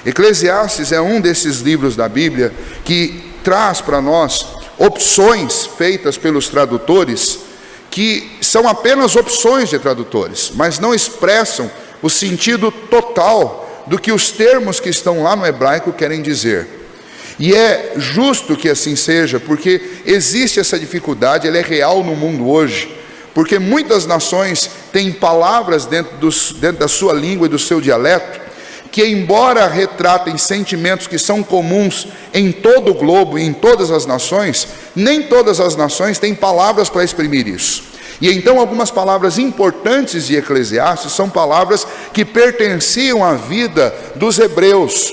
Eclesiastes é um desses livros da Bíblia que traz para nós opções feitas pelos tradutores, que são apenas opções de tradutores, mas não expressam o sentido total do que os termos que estão lá no hebraico querem dizer. E é justo que assim seja, porque existe essa dificuldade, ela é real no mundo hoje, porque muitas nações têm palavras dentro da sua língua e do seu dialeto, que embora retratem sentimentos que são comuns em todo o globo e em todas as nações, nem todas as nações têm palavras para exprimir isso. E então algumas palavras importantes de Eclesiastes são palavras que pertenciam à vida dos hebreus,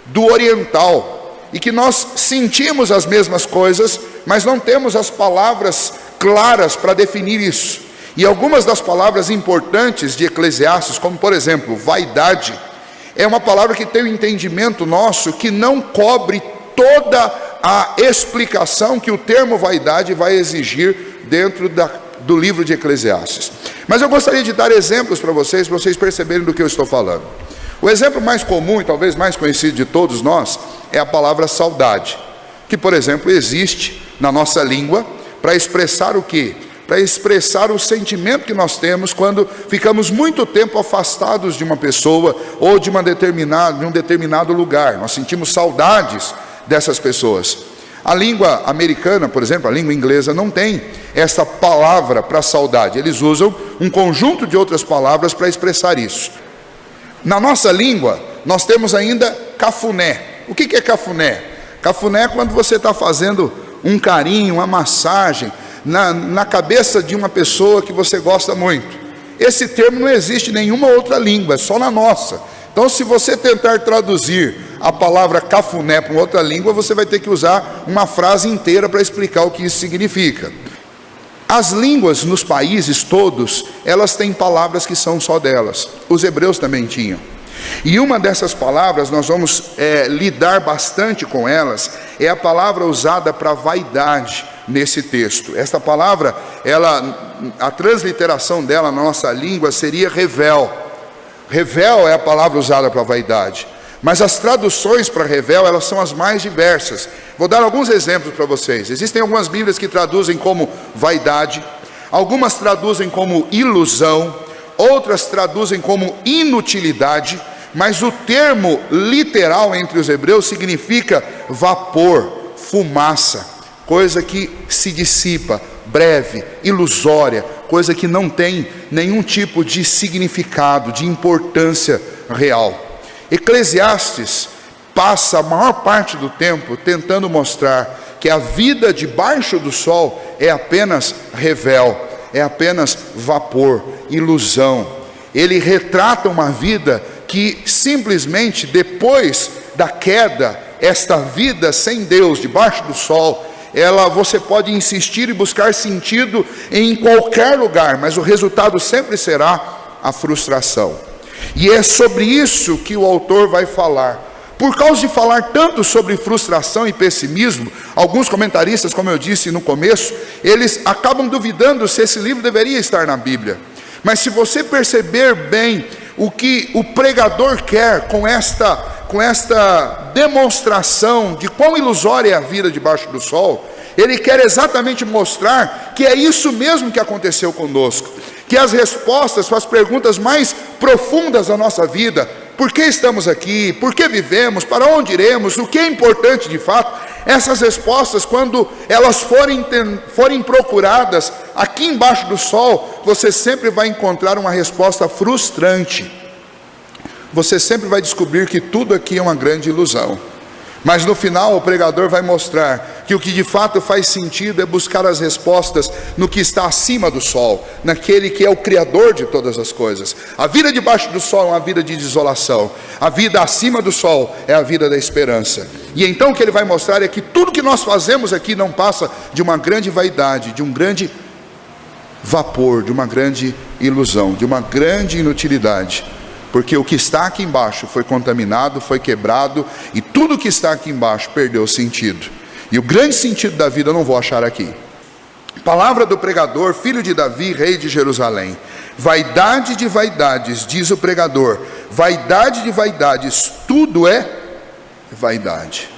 do oriental, e que nós sentimos as mesmas coisas, mas não temos as palavras claras para definir isso. E algumas das palavras importantes de Eclesiastes, como por exemplo, vaidade, é uma palavra que tem um entendimento nosso que não cobre toda a explicação que o termo vaidade vai exigir dentro do livro de Eclesiastes. Mas eu gostaria de dar exemplos para vocês perceberem do que eu estou falando. O exemplo mais comum e talvez mais conhecido de todos nós é a palavra saudade, que por exemplo existe na nossa língua para expressar o quê? Para expressar o sentimento que nós temos quando ficamos muito tempo afastados de uma pessoa ou de um determinado lugar. Nós sentimos saudades dessas pessoas. A língua americana, por exemplo, a língua inglesa não tem essa palavra para saudade. Eles usam um conjunto de outras palavras para expressar isso. Na nossa língua, nós temos ainda cafuné. O que é cafuné? Cafuné é quando você está fazendo um carinho, uma massagem na cabeça de uma pessoa que você gosta muito. Esse termo não existe em nenhuma outra língua, é só na nossa. Então, se você tentar traduzir a palavra cafuné para uma outra língua, você vai ter que usar uma frase inteira para explicar o que isso significa. As línguas nos países todos, elas têm palavras que são só delas. Os hebreus também tinham. E uma dessas palavras, nós vamos lidar bastante com elas, é a palavra usada para vaidade nesse texto. Esta palavra, a transliteração dela na nossa língua seria revel. Revel é a palavra usada para vaidade. Mas as traduções para revel, elas são as mais diversas. Vou dar alguns exemplos para vocês. Existem algumas bíblias que traduzem como vaidade, algumas traduzem como ilusão, outras traduzem como inutilidade, mas o termo literal entre os hebreus significa vapor, fumaça, coisa que se dissipa, breve, ilusória, coisa que não tem nenhum tipo de significado, de importância real. Eclesiastes passa a maior parte do tempo tentando mostrar que a vida debaixo do sol é apenas revel, é apenas vapor, ilusão. Ele retrata uma vida que simplesmente depois da queda, esta vida sem Deus debaixo do sol, você pode insistir e buscar sentido em qualquer lugar, mas o resultado sempre será a frustração. E é sobre isso que o autor vai falar. Por causa de falar tanto sobre frustração e pessimismo, alguns comentaristas, como eu disse no começo, eles acabam duvidando se esse livro deveria estar na Bíblia. Mas se você perceber bem o que o pregador quer com esta demonstração de quão ilusória é a vida debaixo do sol, ele quer exatamente mostrar que é isso mesmo que aconteceu conosco, que as respostas para as perguntas mais profundas da nossa vida, por que estamos aqui, por que vivemos, para onde iremos, o que é importante de fato, essas respostas, quando elas forem procuradas aqui embaixo do sol, você sempre vai encontrar uma resposta frustrante. Você sempre vai descobrir que tudo aqui é uma grande ilusão. Mas no final o pregador vai mostrar que o que de fato faz sentido é buscar as respostas no que está acima do sol, naquele que é o Criador de todas as coisas. A vida debaixo do sol é uma vida de desolação, a vida acima do sol é a vida da esperança. E então o que ele vai mostrar é que tudo que nós fazemos aqui não passa de uma grande vaidade, de um grande vapor, de uma grande ilusão, de uma grande inutilidade. Porque o que está aqui embaixo foi contaminado, foi quebrado, e tudo que está aqui embaixo perdeu o sentido. E o grande sentido da vida eu não vou achar aqui. Palavra do pregador, filho de Davi, rei de Jerusalém. Vaidade de vaidades, diz o pregador, vaidade de vaidades, tudo é vaidade.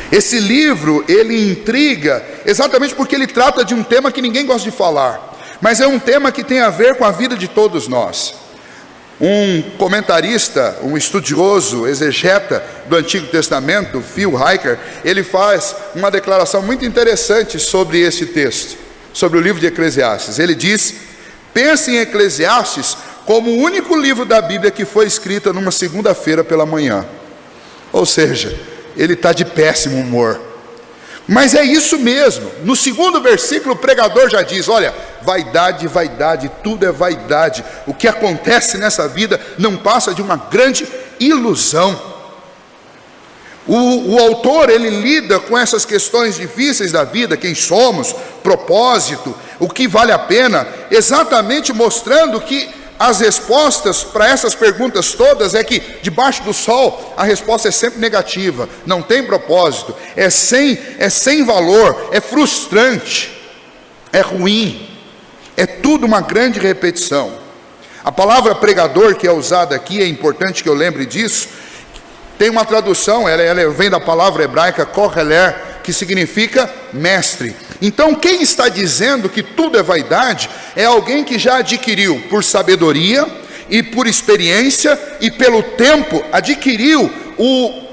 Esse livro, ele intriga exatamente porque ele trata de um tema que ninguém gosta de falar, mas é um tema que tem a ver com a vida de todos nós. Um comentarista, um estudioso, exegeta do Antigo Testamento, Phil Hiker, ele faz uma declaração muito interessante sobre esse texto, sobre o livro de Eclesiastes. Ele diz: pense em Eclesiastes como o único livro da Bíblia que foi escrito numa segunda-feira pela manhã. Ou seja, ele está de péssimo humor. Mas é isso mesmo. No segundo versículo o pregador já diz: olha, vaidade, vaidade, tudo é vaidade. O que acontece nessa vida não passa de uma grande ilusão. O autor, ele lida com essas questões difíceis da vida, quem somos, propósito, o que vale a pena, exatamente mostrando que as respostas para essas perguntas todas é que debaixo do sol a resposta é sempre negativa, não tem propósito, é sem valor, é frustrante, é ruim, é tudo uma grande repetição. A palavra pregador que é usada aqui, é importante que eu lembre disso, tem uma tradução, ela vem da palavra hebraica koheler, que significa mestre. Então quem está dizendo que tudo é vaidade é alguém que já adquiriu por sabedoria e por experiência e pelo tempo, adquiriu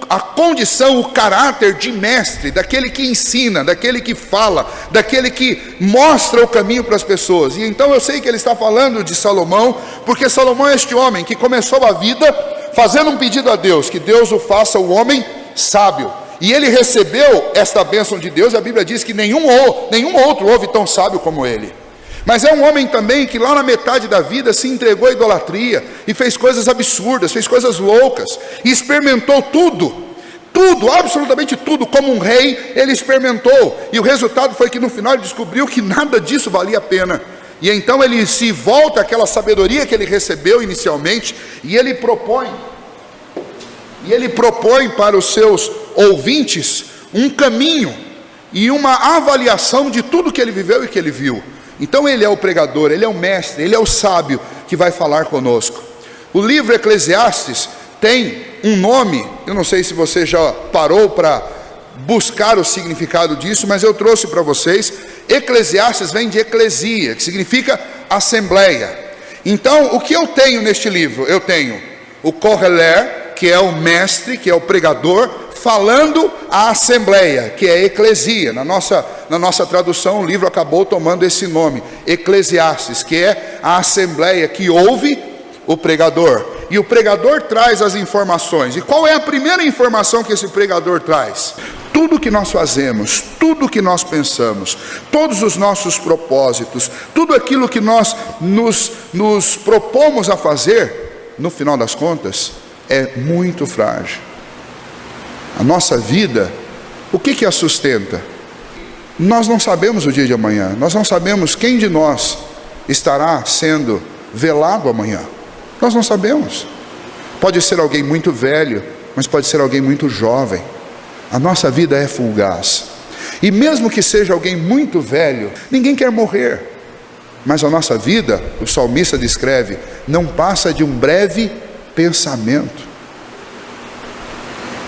a condição, o caráter de mestre, daquele que ensina, daquele que fala, daquele que mostra o caminho para as pessoas. E então eu sei que ele está falando de Salomão, porque Salomão é este homem que começou a vida fazendo um pedido a Deus, que Deus o faça o homem sábio. E ele recebeu esta bênção de Deus, e a Bíblia diz que nenhum outro houve tão sábio como ele. Mas é um homem também que lá na metade da vida se entregou à idolatria, e fez coisas absurdas, fez coisas loucas, e experimentou tudo, absolutamente tudo, como um rei ele experimentou, e o resultado foi que no final ele descobriu que nada disso valia a pena. E então ele se volta àquela sabedoria que ele recebeu inicialmente, e ele propõe para os seus ouvintes um caminho e uma avaliação de tudo que ele viveu e que ele viu. Então ele é o pregador, ele é o mestre, ele é o sábio que vai falar conosco. O livro Eclesiastes tem um nome, eu não sei se você já parou para buscar o significado disso, mas eu trouxe para vocês. Eclesiastes vem de eclesia, que significa assembleia. Então o que eu tenho neste livro? Eu tenho o koheler, que é o mestre, que é o pregador, falando à assembleia, que é eclesia. Na nossa tradução o livro acabou tomando esse nome, Eclesiastes, que é a assembleia que ouve o pregador. E o pregador traz as informações. E qual é a primeira informação que esse pregador traz? Tudo que nós fazemos, tudo que nós pensamos, todos os nossos propósitos, tudo aquilo que nós nos propomos a fazer, no final das contas, é muito frágil. A nossa vida, o que a sustenta? Nós não sabemos o dia de amanhã, nós não sabemos quem de nós estará sendo velado amanhã, nós não sabemos. Pode ser alguém muito velho, mas pode ser alguém muito jovem. A nossa vida é fugaz, e mesmo que seja alguém muito velho, ninguém quer morrer, mas a nossa vida, o salmista descreve, não passa de um breve pensamento.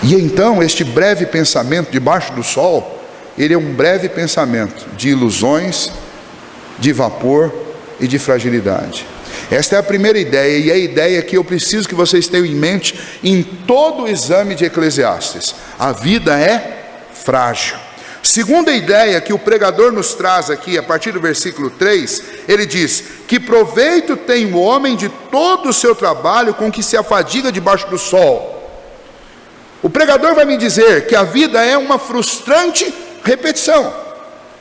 E então este breve pensamento debaixo do sol, ele é um breve pensamento de ilusões, de vapor e de fragilidade. Esta é a primeira ideia, e é a ideia que eu preciso que vocês tenham em mente em todo o exame de Eclesiastes. A vida é frágil. Segunda ideia que o pregador nos traz aqui, a partir do versículo 3, ele diz: que proveito tem o homem de todo o seu trabalho com que se afadiga debaixo do sol. O pregador vai me dizer que a vida é uma frustrante repetição.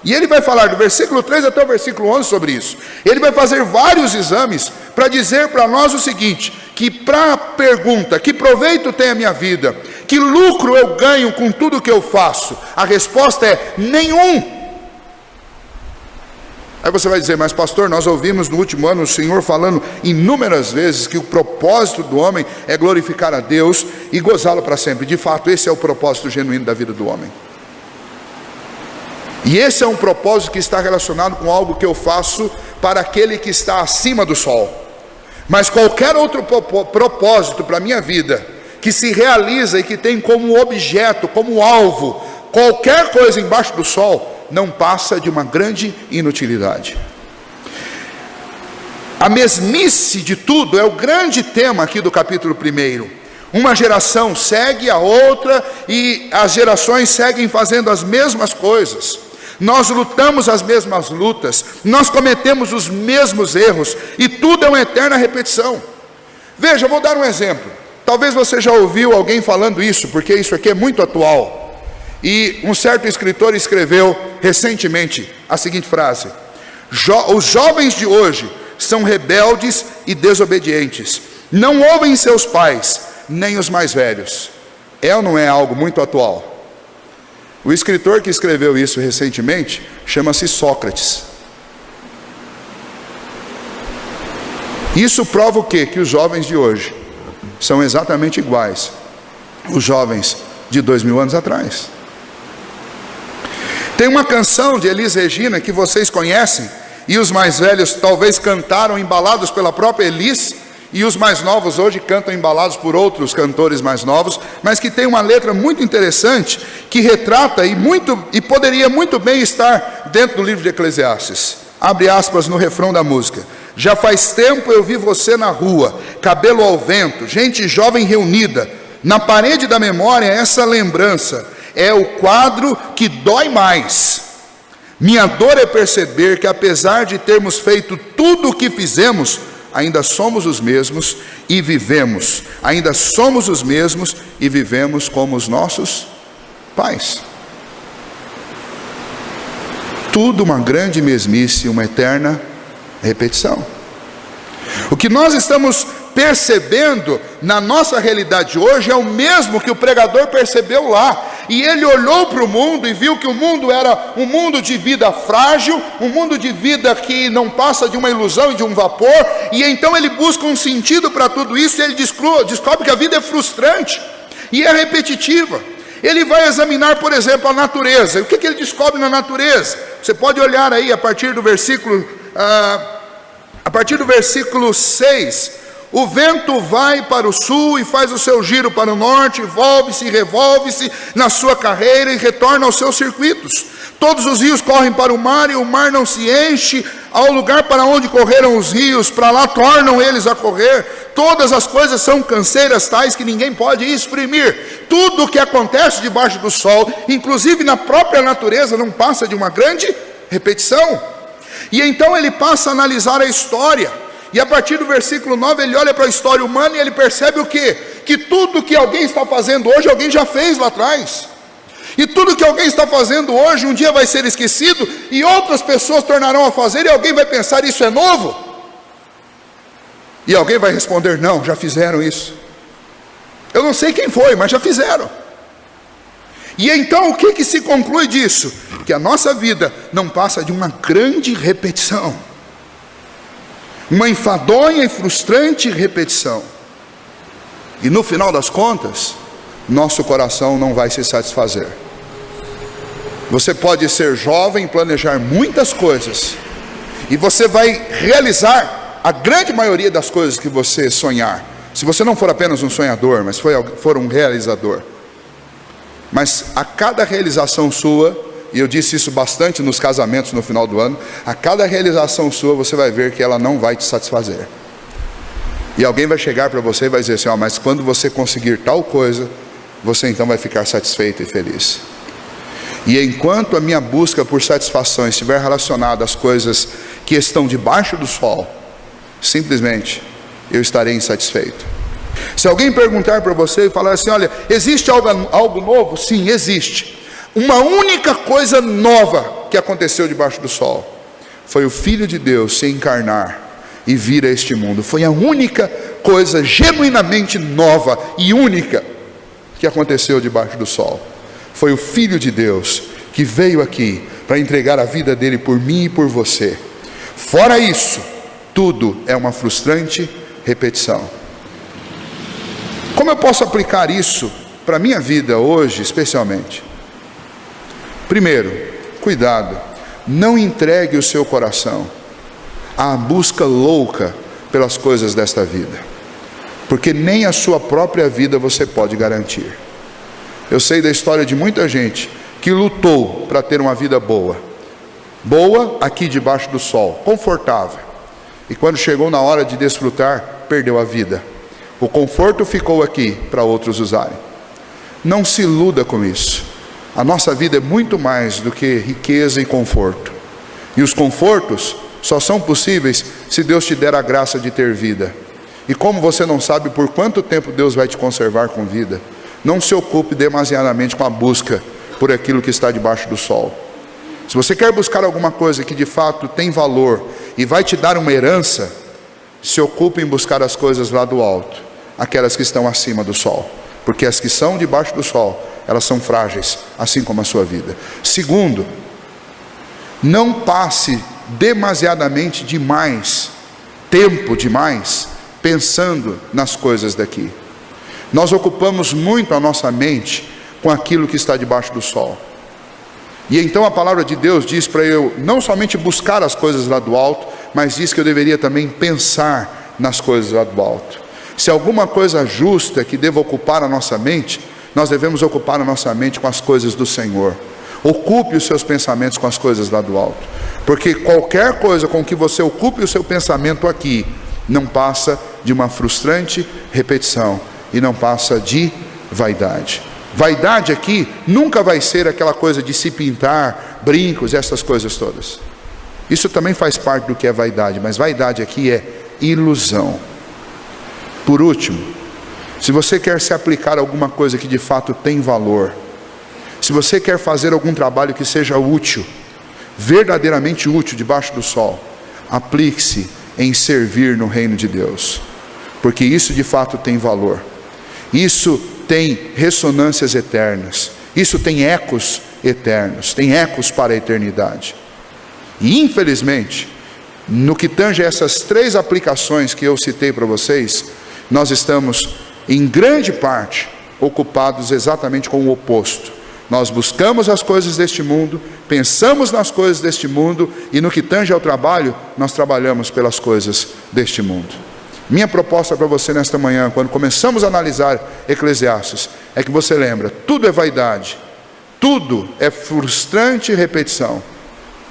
E ele vai falar do versículo 3 até o versículo 11 sobre isso. Ele vai fazer vários exames para dizer para nós o seguinte: que para a pergunta, que proveito tem a minha vida, que lucro eu ganho com tudo que eu faço, a resposta é nenhum. Aí você vai dizer: mas pastor, nós ouvimos no último ano o Senhor falando inúmeras vezes que o propósito do homem é glorificar a Deus e gozá-lo para sempre. De fato, esse é o propósito genuíno da vida do homem. E esse é um propósito que está relacionado com algo que eu faço para aquele que está acima do sol. Mas qualquer outro propósito para a minha vida, que se realiza e que tem como objeto, como alvo, qualquer coisa embaixo do sol, não passa de uma grande inutilidade. A mesmice de tudo é o grande tema aqui do capítulo 1. Uma geração segue a outra e as gerações seguem fazendo as mesmas coisas. Nós lutamos as mesmas lutas, nós cometemos os mesmos erros, e tudo é uma eterna repetição. Veja, eu vou dar um exemplo. Talvez você já ouviu alguém falando isso, porque isso aqui é muito atual. E um certo escritor escreveu recentemente a seguinte frase: os jovens de hoje são rebeldes e desobedientes, não ouvem seus pais, nem os mais velhos. É ou não é algo muito atual? O escritor que escreveu isso recentemente chama-se Sócrates. Isso prova o quê? Que os jovens de hoje são exatamente iguais os jovens de 2000 anos atrás. Tem uma canção de Elis Regina que vocês conhecem, e os mais velhos talvez cantaram embalados pela própria Elis, e os mais novos hoje cantam embalados por outros cantores mais novos, mas que tem uma letra muito interessante, que retrata e poderia muito bem estar dentro do livro de Eclesiastes. Abre aspas no refrão da música: já faz tempo eu vi você na rua, cabelo ao vento, gente jovem reunida, na parede da memória essa lembrança, é o quadro que dói mais. Minha dor é perceber que apesar de termos feito tudo o que fizemos, ainda somos os mesmos e vivemos, ainda somos os mesmos e vivemos como os nossos pais. Tudo uma grande mesmice, uma eterna repetição. O que nós estamos percebendo na nossa realidade hoje é o mesmo que o pregador percebeu lá. E ele olhou para o mundo e viu que o mundo era um mundo de vida frágil, um mundo de vida que não passa de uma ilusão e de um vapor. E então ele busca um sentido para tudo isso, e ele descobre que a vida é frustrante e é repetitiva. Ele vai examinar, por exemplo, a natureza. E o que ele descobre na natureza? Você pode olhar aí a partir do versículo 6. O vento vai para o sul e faz o seu giro para o norte, volve-se e revolve-se na sua carreira e retorna aos seus circuitos. Todos os rios correm para o mar e o mar não se enche. Ao lugar para onde correram os rios, para lá tornam eles a correr. Todas as coisas são canseiras tais que ninguém pode exprimir. Tudo o que acontece debaixo do sol, inclusive na própria natureza, não passa de uma grande repetição. E então ele passa a analisar a história. E a partir do versículo 9 ele olha para a história humana e ele percebe o quê? Que tudo que alguém está fazendo hoje, alguém já fez lá atrás. E tudo que alguém está fazendo hoje, um dia vai ser esquecido, e outras pessoas tornarão a fazer, e alguém vai pensar: isso é novo? E alguém vai responder: não, já fizeram isso. Eu não sei quem foi, mas já fizeram. E então o que se conclui disso? Que a nossa vida não passa de uma grande repetição. Uma enfadonha e frustrante repetição. E no final das contas, nosso coração não vai se satisfazer. Você pode ser jovem, planejar muitas coisas, e você vai realizar a grande maioria das coisas que você sonhar, se você não for apenas um sonhador, mas for um realizador. Mas a cada realização sua, e eu disse isso bastante nos casamentos no final do ano, a cada realização sua você vai ver que ela não vai te satisfazer. E alguém vai chegar para você e vai dizer assim: mas quando você conseguir tal coisa, você então vai ficar satisfeito e feliz. E enquanto a minha busca por satisfação estiver relacionada às coisas que estão debaixo do sol, simplesmente eu estarei insatisfeito. Se alguém perguntar para você e falar assim: olha, existe algo novo? Sim, existe. Uma única coisa nova que aconteceu debaixo do sol foi o Filho de Deus se encarnar e vir a este mundo. Foi a única coisa genuinamente nova e única que aconteceu debaixo do sol. Foi o Filho de Deus que veio aqui para entregar a vida dele por mim e por você. Fora isso, tudo é uma frustrante repetição. Como eu posso aplicar isso para a minha vida hoje, especialmente? Primeiro, cuidado, não entregue o seu coração à busca louca pelas coisas desta vida, porque nem a sua própria vida você pode garantir. Eu sei da história de muita gente que lutou para ter uma vida boa aqui debaixo do sol, confortável, e quando chegou na hora de desfrutar, perdeu a vida. O conforto ficou aqui para outros usarem. Não se iluda com isso. A nossa vida é muito mais do que riqueza e conforto, e os confortos só são possíveis se Deus te der a graça de ter vida. E como você não sabe por quanto tempo Deus vai te conservar com vida, não se ocupe demasiadamente com a busca por aquilo que está debaixo do sol. Se você quer buscar alguma coisa que de fato tem valor e vai te dar uma herança, se ocupe em buscar as coisas lá do alto, aquelas que estão acima do sol, porque as que são debaixo do sol, elas são frágeis, assim como a sua vida. Segundo, não passe demasiadamente tempo demais, pensando nas coisas daqui. Nós ocupamos muito a nossa mente com aquilo que está debaixo do sol. E então a palavra de Deus diz para eu não somente buscar as coisas lá do alto, mas diz que eu deveria também pensar nas coisas lá do alto. Se alguma coisa justa que deva ocupar a nossa mente, nós devemos ocupar a nossa mente com as coisas do Senhor. Ocupe os seus pensamentos com as coisas lá do alto, porque qualquer coisa com que você ocupe o seu pensamento aqui, não passa de uma frustrante repetição, e não passa de vaidade. Vaidade aqui nunca vai ser aquela coisa de se pintar, brincos, essas coisas todas. Isso também faz parte do que é vaidade, mas vaidade aqui é ilusão. Por último, se você quer se aplicar a alguma coisa que de fato tem valor, se você quer fazer algum trabalho que seja útil, verdadeiramente útil debaixo do sol, aplique-se em servir no reino de Deus, porque isso de fato tem valor. Isso tem ressonâncias eternas, isso tem ecos eternos, tem ecos para a eternidade. E infelizmente, no que tange essas 3 aplicações que eu citei para vocês, nós estamos em grande parte ocupados exatamente com o oposto. Nós buscamos as coisas deste mundo, pensamos nas coisas deste mundo, e no que tange ao trabalho, nós trabalhamos pelas coisas deste mundo. Minha proposta para você nesta manhã, quando começamos a analisar Eclesiastes, é que você lembra, tudo é vaidade, tudo é frustrante repetição.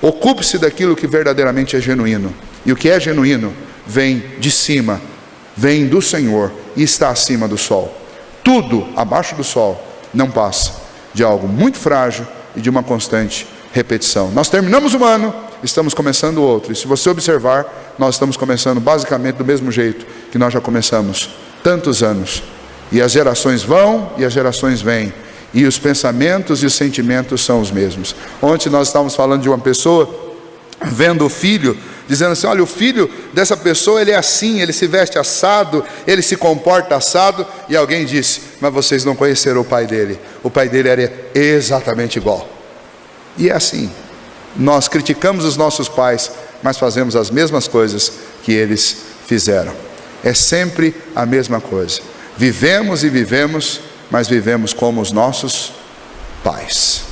Ocupe-se daquilo que verdadeiramente é genuíno, e o que é genuíno vem de cima, vem do Senhor e está acima do sol. Tudo abaixo do sol não passa de algo muito frágil e de uma constante repetição. Nós terminamos um ano, estamos começando outro, e se você observar, nós estamos começando basicamente do mesmo jeito que nós já começamos tantos anos, e as gerações vão e as gerações vêm, e os pensamentos e os sentimentos são os mesmos. Ontem nós estávamos falando de uma pessoa vendo o filho, dizendo assim, olha, o filho dessa pessoa, ele é assim, ele se veste assado, ele se comporta assado, e alguém disse, mas vocês não conheceram o pai dele era exatamente igual. E é assim, nós criticamos os nossos pais, mas fazemos as mesmas coisas que eles fizeram. É sempre a mesma coisa. Vivemos e vivemos, mas vivemos como os nossos pais.